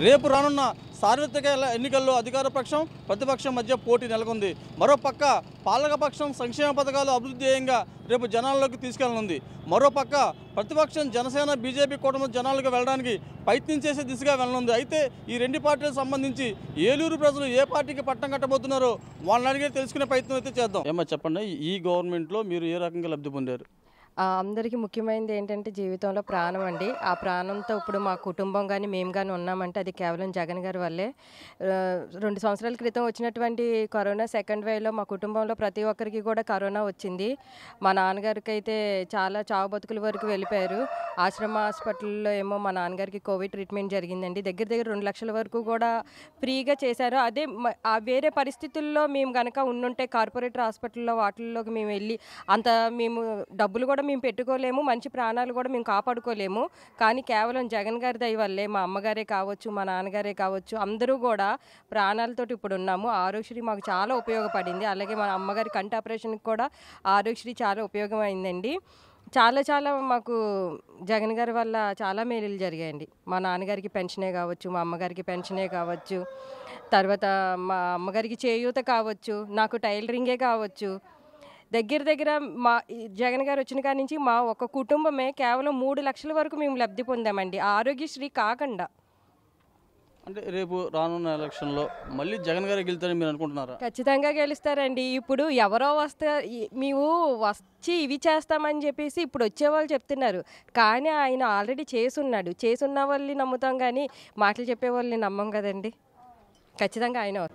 రేపు రానున్న సార్వత్రిక ఎన్నికల్లో అధికార పక్షం ప్రతిపక్షం మధ్య పోటీ నెలకొంది. మరోపక్క పాలకపక్షం సంక్షేమ పథకాలు అభివృద్ధి ధ్యేయంగా రేపు జనాల్లోకి తీసుకెళ్లనుంది. మరోపక్క ప్రతిపక్షం జనసేన బీజేపీ కూటమి జనాలకు వెళ్ళడానికి ప్రయత్నం చేసే దిశగా వెళ్ళనుంది. అయితే ఈ రెండు పార్టీలకు సంబంధించి ఏలూరు ప్రజలు ఏ పార్టీకి పట్టం కట్టబోతున్నారో వాళ్ళని అడిగే తెలుసుకునే ప్రయత్నం అయితే చేద్దాం. ఏమో చెప్పండి, ఈ గవర్నమెంట్లో మీరు ఏ రకంగా లబ్ధి పొందారు? అందరికీ ముఖ్యమైనది ఏంటంటే జీవితంలో ప్రాణం అండి. ఆ ప్రాణంతో ఇప్పుడు మా కుటుంబం కానీ మేము కానీ ఉన్నామంటే అది కేవలం జగన్ గారి వల్లే. 2 సంవత్సరాల క్రితం వచ్చినటువంటి కరోనా సెకండ్ వేవ్లో మా కుటుంబంలో ప్రతి ఒక్కరికి కూడా కరోనా వచ్చింది. మా నాన్నగారికి అయితే చాలా చావు బతుకుల వరకు వెళ్ళిపోయారు. ఆశ్రమ హాస్పిటల్లో ఏమో మా నాన్నగారికి కోవిడ్ ట్రీట్మెంట్ జరిగిందండి. దగ్గర 2 లక్షల వరకు కూడా ఫ్రీగా చేశారు. అదే వేరే పరిస్థితుల్లో మేము కనుక ఉండుంటే కార్పొరేటర్ హాస్పిటల్లో వాటిల్లోకి మేము వెళ్ళి అంత మేము డబ్బులు కూడా మేము పెట్టుకోలేము, మంచి ప్రాణాలు కూడా మేము కాపాడుకోలేము. కానీ కేవలం జగన్ గారి దయ వల్లే మా అమ్మగారే కావచ్చు, మా నాన్నగారే కావచ్చు, అందరూ కూడా ప్రాణాలతోటి ఇప్పుడు ఉన్నాము. ఆరోగ్యశ్రీ మాకు చాలా ఉపయోగపడింది. అలాగే మా అమ్మగారి కంటి ఆపరేషన్కి కూడా ఆరోగ్యశ్రీ చాలా ఉపయోగమైందండి. చాలా మాకు జగన్ గారి వల్ల చాలా మేలులు జరిగాయండి. మా నాన్నగారికి పెన్షనే కావచ్చు, మా అమ్మగారికి పెన్షనే కావచ్చు, తర్వాత మా అమ్మగారికి చేయూత కావచ్చు, నాకు టైలరింగే కావచ్చు. దగ్గర మా జగన్ గారు వచ్చిన కాడి నుంచి మా ఒక కుటుంబమే కేవలం 3 లక్షల వరకు మేము లబ్ధి పొందామండి, ఆరోగ్యశ్రీ కాకుండా. అంటే రేపు రానున్న ఎలక్షన్లో మళ్ళీ జగన్ గారు గెలుస్తారని మీరు అనుకుంటున్నారా? ఖచ్చితంగా గెలుస్తారండి. ఇప్పుడు ఎవరో మేము వచ్చి ఇవి చేస్తామని చెప్పేసి ఇప్పుడు వచ్చేవాళ్ళు చెప్తున్నారు. కానీ ఆయన ఆల్రెడీ చేసున్నాడు. చేసున్న వాళ్ళని నమ్ముతాం కానీ మాటలు చెప్పే వాళ్ళని నమ్మం కదండి. ఖచ్చితంగా ఆయన.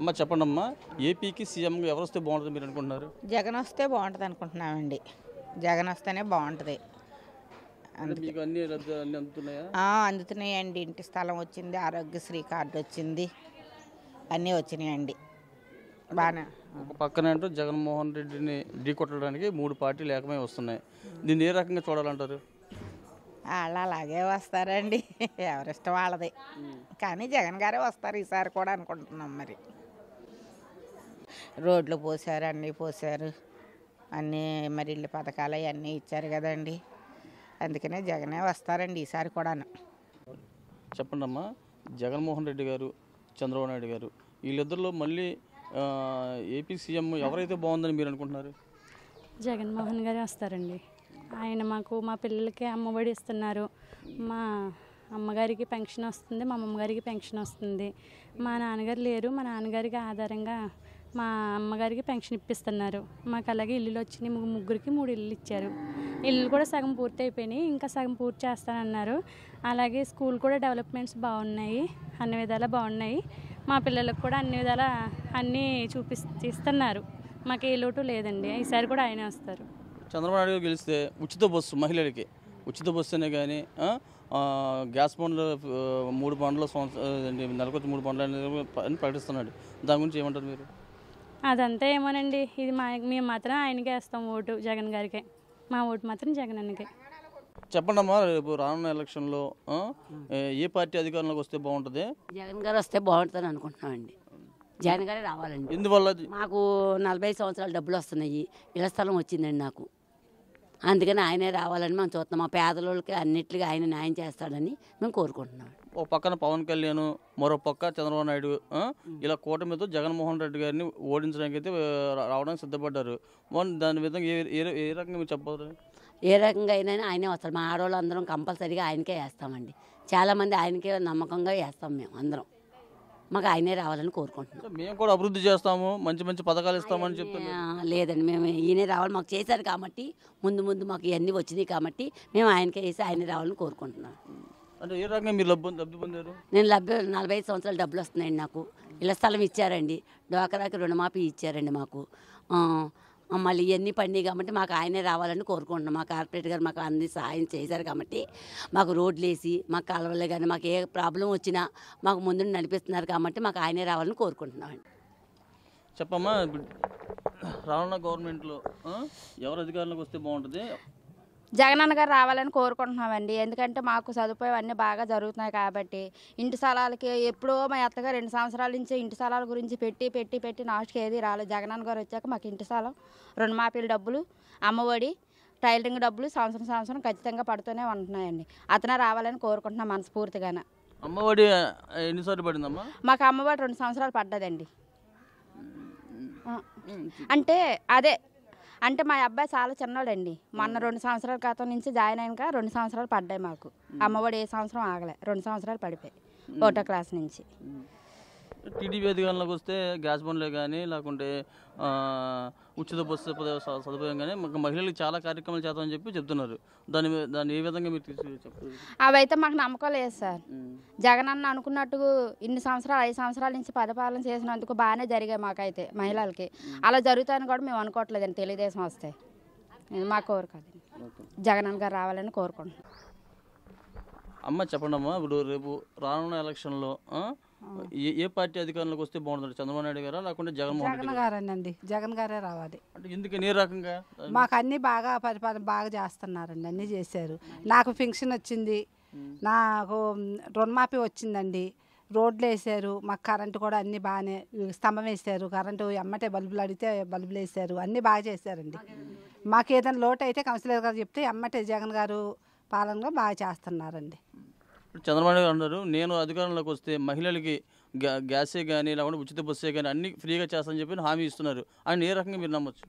అమ్మ చెప్పండి అమ్మా, ఏపీకి సీఎం ఎవరు వస్తే బాగుంటుంది మీరు అనుకుంటున్నారు? జగన్ వస్తే బాగుంటుంది అనుకుంటున్నామండి. జగన్ వస్తేనే బాగుంటుంది. అందుతున్నాయండి. ఇంటి స్థలం వచ్చింది, ఆరోగ్యశ్రీ కార్డు వచ్చింది, అన్నీ వచ్చినాయండి బాగా. ఒక పక్కన అంటూ జగన్మోహన్ రెడ్డిని ఢీ కొట్టడానికి 3 పార్టీలు ఏకమై వస్తున్నాయి. దీన్ని ఏ రకంగా చూడాలంటారు? వాళ్ళు అలాగే వస్తారండి, ఎవరిష్టం వాళ్ళది. కానీ జగన్ గారే వస్తారు ఈసారి కూడా అనుకుంటున్నాం. మరి రోడ్లు పోసారు, అన్నీ పోసారు, అన్నీ మరి ఇల్లు పథకాలు అవన్నీ ఇచ్చారు కదండి. అందుకనే జగనే వస్తారండి ఈసారి కూడా. చెప్పండి అమ్మా, జగన్మోహన్ రెడ్డి గారు, చంద్రబాబు నాయుడు గారు, వీళ్ళిద్దరిలో మళ్ళీ ఏపీ సీఎం ఎవరైతే బాగుందని మీరు అనుకుంటున్నారు? జగన్మోహన్ గారే వస్తారండి. ఆయన మా పిల్లలకి అమ్మఒడి ఇస్తున్నారు. మా అమ్మగారికి పెన్షన్ వస్తుంది, మా అమ్మగారికి పెన్షన్ వస్తుంది. మా నాన్నగారు లేరు, మా నాన్నగారికి ఆధారంగా మా అమ్మగారికి పెన్షన్ ఇప్పిస్తున్నారు. మాకు అలాగే ఇల్లులు వచ్చినాయి, ముగ్గురికి 3 ఇల్లు ఇచ్చారు. ఇల్లు కూడా సగం పూర్తి అయిపోయినాయి, ఇంకా సగం పూర్తి చేస్తానన్నారు. అలాగే స్కూల్ కూడా డెవలప్మెంట్స్ బాగున్నాయి, అన్ని విధాలా బాగున్నాయి. మా పిల్లలకు కూడా అన్ని విధాలా అన్నీ ఇస్తున్నారు. మాకు ఏ లోటు లేదండి. ఈసారి కూడా ఆయనే వస్తారు. చంద్రబాబు నాయుడు గారు గెలిస్తే ఉచిత బస్సు మహిళలకి, ఉచిత బస్సు అనే కానీ గ్యాస్ బండ్లు 3 బండ్లు నెలకొచ్చి 3 బండ్లు అని ప్రకటిస్తున్నాడు. దాని గురించి ఏమంటారు మీరు? అదంతా ఏమోనండి, ఇది మేము మాత్రం ఆయనకే వేస్తాం ఓటు, జగన్ గారికే. మా ఓటు మాత్రం జగన్ అన్నకే. చెప్పండి అమ్మా, రేపు రానున్న ఎలక్షన్లో ఏ పార్టీ అధికారంలోకి వస్తే బాగుంటుంది? జగన్ గారు వస్తే బాగుంటుందని అనుకుంటున్నామండి. జగన్ గారే రావాలండి. ఎందువల్ల? మాకు 45 సంవత్సరాలు డబ్బులు వస్తున్నాయి, ఇళ్ల స్థలం వచ్చిందండి నాకు. అందుకని ఆయనే రావాలని మేము చూస్తున్నాం. మా పేదలకి అన్నిటికీ ఆయన న్యాయం చేస్తాడని మేము కోరుకుంటున్నాం. ఒక పక్కన పవన్ కళ్యాణ్, మరో పక్క చంద్రబాబు నాయుడు ఇలా కూటమితో జగన్మోహన్ రెడ్డి గారిని ఓడించడానికి అయితే రావడానికి సిద్ధపడ్డారు. దాని విధంగా ఏ రకంగా మీరు చెప్పారు? ఏ రకంగా అయినా ఆయనే వస్తారు. మా ఆడవాళ్ళు అందరం కంపల్సరీగా ఆయనకే వేస్తామండి. చాలామంది ఆయనకే నమ్మకంగా వేస్తాం మేము అందరం. మాకు ఆయనే రావాలని కోరుకుంటున్నాం. మేము కూడా అభివృద్ధి చేస్తాము, మంచి మంచి పథకాలు ఇస్తామని చెప్తున్నాం. లేదండి, మేము ఈయనే రావాలి. మాకు చేశారు కాబట్టి ముందు మాకు ఇవన్నీ వచ్చినాయి కాబట్టి మేము ఆయనకే వేసి ఆయనే రావాలని కోరుకుంటున్నాం. అంటే ఏ రకంగా మీరు లబ్ధి పొందారు? నేను 45 సంవత్సరాలు డబ్బులు వస్తున్నాయండి నాకు. ఇళ్ల స్థలం ఇచ్చారండి, డ్వాక్రాకి రుణమాఫీ ఇచ్చారండి మాకు. మళ్ళీ ఇవన్నీ పండినాయి కాబట్టి మాకు ఆయనే రావాలని కోరుకుంటున్నాం. మా కార్పొరేటర్ గారు మాకు అన్ని సహాయం చేశారు కాబట్టి మాకు రోడ్లు వేసి మాకు కాలువలే కానీ మాకు ఏ ప్రాబ్లం వచ్చినా మాకు ముందు నడిపిస్తున్నారు కాబట్టి మాకు ఆయనే రావాలని కోరుకుంటున్నామండి. చెప్పమ్మా, రానున్న గవర్నమెంట్లో ఎవరు అధికారంలోకి వస్తే బాగుంటుంది? జగనన్న గారు రావాలని కోరుకుంటున్నామండి. ఎందుకంటే మాకు సదుపాయం అన్నీ బాగా జరుగుతున్నాయి కాబట్టి. ఇంటి స్థలాలకి ఎప్పుడో మా అత్తగారు 2 సంవత్సరాల నుంచి ఇంటి స్థలాల గురించి పెట్టి నాటుకు ఏది రాలేదు. జగనన్న గారు వచ్చాక మాకు ఇంటి స్థలం, రుణమాఫీల డబ్బులు, అమ్మఒడి, టైలరింగ్ డబ్బులు సంవత్సరం ఖచ్చితంగా పడుతూనే ఉంటున్నాయండి. అతనే రావాలని కోరుకుంటున్నాం మనస్ఫూర్తిగానే. అమ్మఒడి ఎన్నిసార్లు పడిందమ్మా? మాకు అమ్మఒడి 2 సంవత్సరాలు పడ్డదండి. అంటే మా అబ్బాయి చాలా చిన్నోడండి. మొన్న 2 సంవత్సరాల క్రితం నుంచి జాయిన్ అయినాక 2 సంవత్సరాలు పడ్డాయి మాకు. అమ్మఒడి ఏ సంవత్సరం ఆగలే, 2 సంవత్సరాలు పడిపోయి 1వ క్లాస్ నుంచి. టీడీపీ అధికారంలోకి వస్తే గ్యాస్ బండ్లే కానీ లేకుంటే ఉచిత బస్సు సదుపాయం కానీ మహిళలకు చాలా కార్యక్రమాలు చేద్దామని చెప్తున్నారు. దాన్ని ఏ విధంగా మీరు చెప్తారు? అవైతే మాకు నమ్మకం లేదు సార్. జగన్ అన్న అనుకున్నట్టు ఇన్ని సంవత్సరాలు 5 సంవత్సరాల నుంచి పరిపాలన చేసినందుకు బాగానే జరిగాయి మాకైతే మహిళలకి. అలా జరుగుతాయని కూడా మేము అనుకోవట్లేదండి. తెలుగుదేశం వస్తే మా కోరికదండి. జగన్ అన్న గారు రావాలని కోరుకుంటున్నాం. అమ్మ చెప్పండి అమ్మా, ఇప్పుడు రేపు రానున్న ఎలక్షన్లో ఏ పార్టీ అధికారంలోకి వస్తే బాగుంటుంది? చంద్రబాబు నాయుడు గారా లేకుంటే జగన్మోహన్ రెడ్డి గారేనండి? జగన్ గారే రావాలి. అంటే ఎందుకని ఏ రకంగా? మాకు అన్నీ బాగా పరిపాలన బాగా చేస్తున్నారండి, అన్నీ చేశారు. నాకు పెన్షన్ వచ్చింది, నాకు రుణమాఫీ వచ్చిందండి, రోడ్లు వేసారు, మాకు కరెంటు కూడా అన్నీ బాగానే స్తంభం వేసారు, కరెంటు ఎమ్మటే బల్బులు అడిగితే బల్బులు వేసారు, అన్నీ బాగా చేశారండి. మాకు ఏదైనా లోటు అయితే కౌన్సిలర్ గారు చెప్తే ఎమ్మటే జగన్ గారు పాలనలో బాగా చేస్తున్నారండి. చంద్రబాబు నాయుడు గారు అన్నారు, నేను అధికారంలోకి వస్తే మహిళలకి గ్యాసే కానీ లేకుంటే ఉచిత బస్సే కానీ అన్ని ఫ్రీగా చేస్తానని చెప్పి హామీ ఇస్తున్నారు. ఆయన ఏ రకంగా మీరు నమ్మొచ్చు?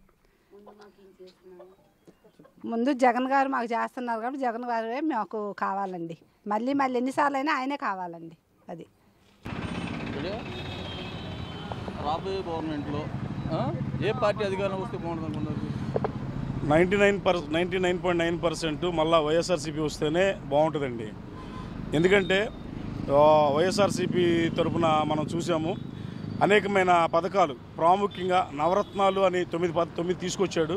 ముందు జగన్ గారు మాకు చేస్తున్నారు కాబట్టి జగన్ గారే మాకు కావాలండి. మళ్ళీ ఎన్నిసార్లు అయినా ఆయనే కావాలండి. అది రాబోయే గవర్నమెంట్లో ఏ పార్టీ అధికారంలోకి వస్తే బాగుంటుంది అనుకున్నారు? 99.9% మళ్ళీ వైఎస్ఆర్సీపీ వస్తేనే బాగుంటుందండి. ఎందుకంటే వైఎస్ఆర్సీపీ తరఫున మనం చూసాము అనేకమైన పథకాలు, ప్రాముఖ్యంగా నవరత్నాలు అని 9 తీసుకొచ్చాడు,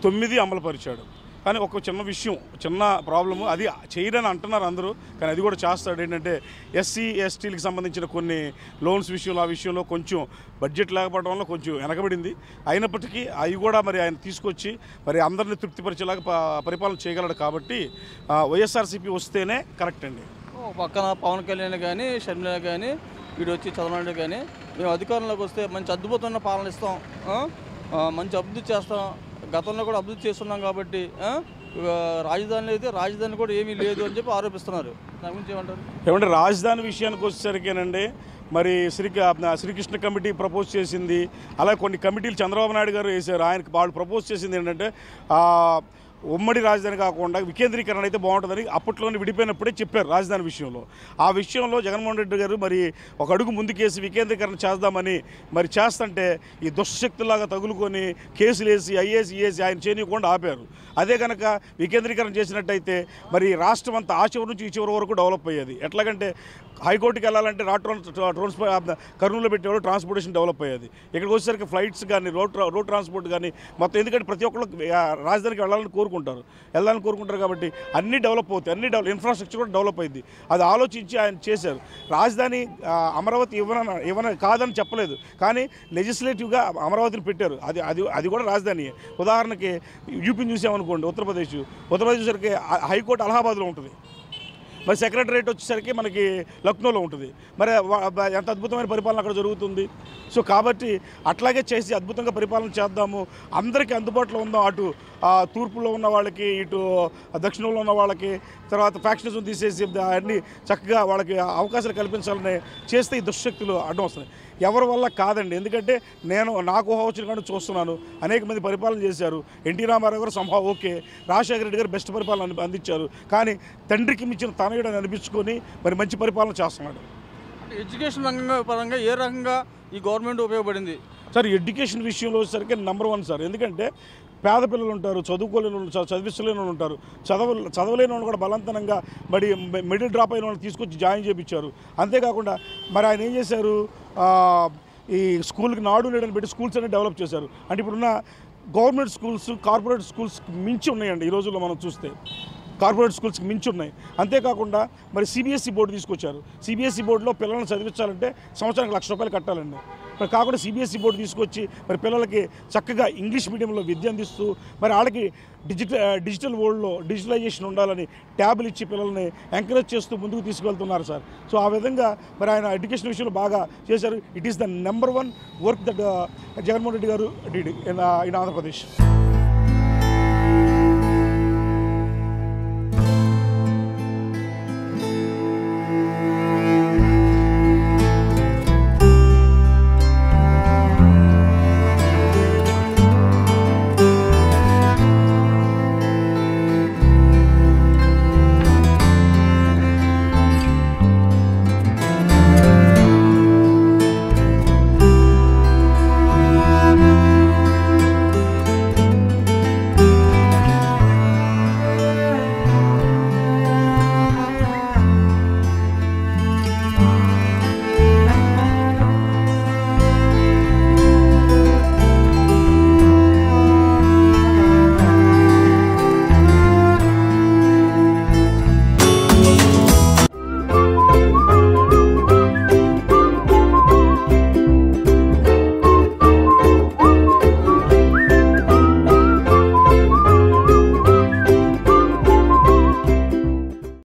9 అమలుపరిచాడు. కానీ ఒక చిన్న విషయం, చిన్న ప్రాబ్లము, అది చేయడని అంటున్నారు అందరూ, కానీ అది కూడా చేస్తాడు. ఏంటంటే ఎస్సీ ఎస్టీలకు సంబంధించిన కొన్ని లోన్స్ విషయంలో, ఆ విషయంలో కొంచెం బడ్జెట్ లేకపోవడం వల్ల కొంచెం వెనకబడింది. అయినప్పటికీ అవి కూడా మరి ఆయన తీసుకొచ్చి మరి అందరినీ తృప్తిపరిచేలాగా పరిపాలన చేయగలడు. కాబట్టి వైఎస్ఆర్సీపీ వస్తేనే కరెక్ట్ అండి. పక్కన పవన్ కళ్యాణ్ కానీ షర్మిల కానీ వీడు వచ్చి చంద్రబాబు కానీ మేము అధికారంలోకి వస్తే మంచి అద్భుతమైన పాలన ఇస్తాం, మంచి అభివృద్ధి చేస్తాం, గతంలో కూడా అభివృద్ధి చేస్తున్నాం కాబట్టి రాజధాని అయితే రాజధాని కూడా ఏమీ లేదు అని చెప్పి ఆరోపిస్తున్నారు. దాని గురించి ఏమంటారు? ఏమంటే రాజధాని విషయానికి వచ్చేసరికేనండి, మరి శ్రీకృష్ణ కమిటీ ప్రపోజ్ చేసింది, అలాగే కొన్ని కమిటీలు చంద్రబాబు నాయుడు గారు వేశారు. ఆయనకు వాళ్ళు ప్రపోజ్ చేసింది ఏంటంటే ఉమ్మడి రాజధాని కాకుండా వికేంద్రీకరణ అయితే బాగుంటుందని అప్పట్లోనే విడిపోయినప్పుడే చెప్పారు రాజధాని విషయంలో. ఆ విషయంలో జగన్మోహన్ రెడ్డి గారు మరి ఒక అడుగు ముందుకేసి వికేంద్రీకరణ చేద్దామని మరి చేస్తుంటే ఈ దుష్టశక్తులాగా తగులుకొని కేసులు వేసి ఐఏఎస్ ఈఏసి ఆయన చేయకుండా ఆపారు. అదే కనుక వికేంద్రీకరణ చేసినట్టయితే మరి రాష్ట్రం అంతా ఆ చివరి నుంచి ఈ చివరి వరకు డెవలప్ అయ్యేది. ఎట్లాగంటే హైకోర్టుకి వెళ్ళాలంటే కర్నూలులో పెట్టేవాడు ట్రాన్స్పోర్టేషన్ డెవలప్ అయ్యేది. ఇక్కడికి వచ్చేసరికి ఫ్లైట్స్ కానీ రోడ్ ట్రాన్స్పోర్ట్ కానీ మొత్తం, ఎందుకంటే ప్రతి ఒక్కళ్ళు రాజధానికి వెళ్ళాలని కోరుకుంటారు కాబట్టి అన్నీ డెవలప్ అవుతాయి, ఇన్ఫ్రాస్ట్రక్చర్ కూడా డెవలప్ అయింది. అది ఆలోచించి ఆయన చేశారు. రాజధాని అమరావతి ఇవ్వన కాదని చెప్పలేదు, కానీ లెజిస్లేటివ్గా అమరావతిని పెట్టారు. అది కూడా రాజధాని. ఉదాహరణకి యూపీని చూసామనుకోండి, ఉత్తరప్రదేశ్ వచ్చేసరికి హైకోర్టు అలహాబాద్లో ఉంటుంది, మరి సెక్రటరేట్ వచ్చేసరికి మనకి లక్నోలో ఉంటుంది. మరి ఎంత అద్భుతమైన పరిపాలన అక్కడ జరుగుతుంది. సో కాబట్టి అట్లాగే చేసి అద్భుతంగా పరిపాలన చేద్దాము, అందరికీ అందుబాటులో ఉందాం. అటు తూర్పులో ఉన్న వాళ్ళకి, ఇటు దక్షిణంలో ఉన్న వాళ్ళకి, తర్వాత ఫ్యాక్షనిజం తీసేసి అన్నీ చక్కగా వాళ్ళకి అవకాశాలు కల్పించాలని చేస్తే ఈ దుశ్శక్తులు అడ్డం వస్తున్నాయి. ఎవరి వల్ల కాదండి. ఎందుకంటే నాకు వచ్చిన కానీ చూస్తున్నాను, అనేక మంది పరిపాలన చేశారు. ఎన్టీ రామారావు గారు సంభా ఓకే, రాజశేఖర రెడ్డి గారు బెస్ట్ పరిపాలన అందించారు. కానీ తండ్రికి మించిన తనయుడని అనిపించుకొని మరి మంచి పరిపాలన చేస్తున్నాడు. అంటే ఎడ్యుకేషన్ పరంగా ఏ రకంగా ఈ గవర్నమెంట్ ఉపయోగపడింది సార్? ఎడ్యుకేషన్ విషయంలో వచ్చేసరికి నెంబర్ 1 సార్. ఎందుకంటే పేద పిల్లలు ఉంటారు, చదువుకోలేని వాళ్ళు, చదివించలేని వాళ్ళు ఉంటారు, చదవలేని వాళ్ళు కూడా బలవంతంగా మిడిల్ డ్రాప్ అయిన వాళ్ళు తీసుకొచ్చి జాయిన్ చేయించారు. అంతేకాకుండా మరి ఆయన ఏం చేశారు, ఈ స్కూల్కి నాడు నేడని పెట్టి స్కూల్స్ అనేది డెవలప్ చేశారు. అంటే ఇప్పుడున్న గవర్నమెంట్ స్కూల్స్ కార్పొరేట్ స్కూల్స్కి మించి ఉన్నాయండి. ఈ రోజుల్లో మనం చూస్తే కార్పొరేట్ స్కూల్స్కి మించి ఉన్నాయి. అంతేకాకుండా మరి సిబిఎస్ఈ బోర్డు తీసుకొచ్చారు. సిబిఎస్ఈ బోర్డులో పిల్లల్ని చదివించాలంటే సంవత్సరానికి ₹1,00,000 కట్టాలండి. మరి కాకుండా సిబిఎస్ఈ బోర్డు తీసుకొచ్చి మరి పిల్లలకి చక్కగా ఇంగ్లీష్ మీడియంలో విద్య అందిస్తూ మరి వాళ్ళకి డిజిటల్ వరల్డ్లో డిజిటలైజేషన్ ఉండాలని ట్యాబ్లు ఇచ్చి పిల్లల్ని ఎంకరేజ్ చేస్తూ ముందుకు తీసుకెళ్తున్నారు సార్. సో ఆ విధంగా మరి ఆయన ఎడ్యుకేషన్ విషయంలో బాగా చేశారు. It is the number 1 work that Jaganmohan Reddy గారు డిడ్ ఇన్ ఆంధ్రప్రదేశ్.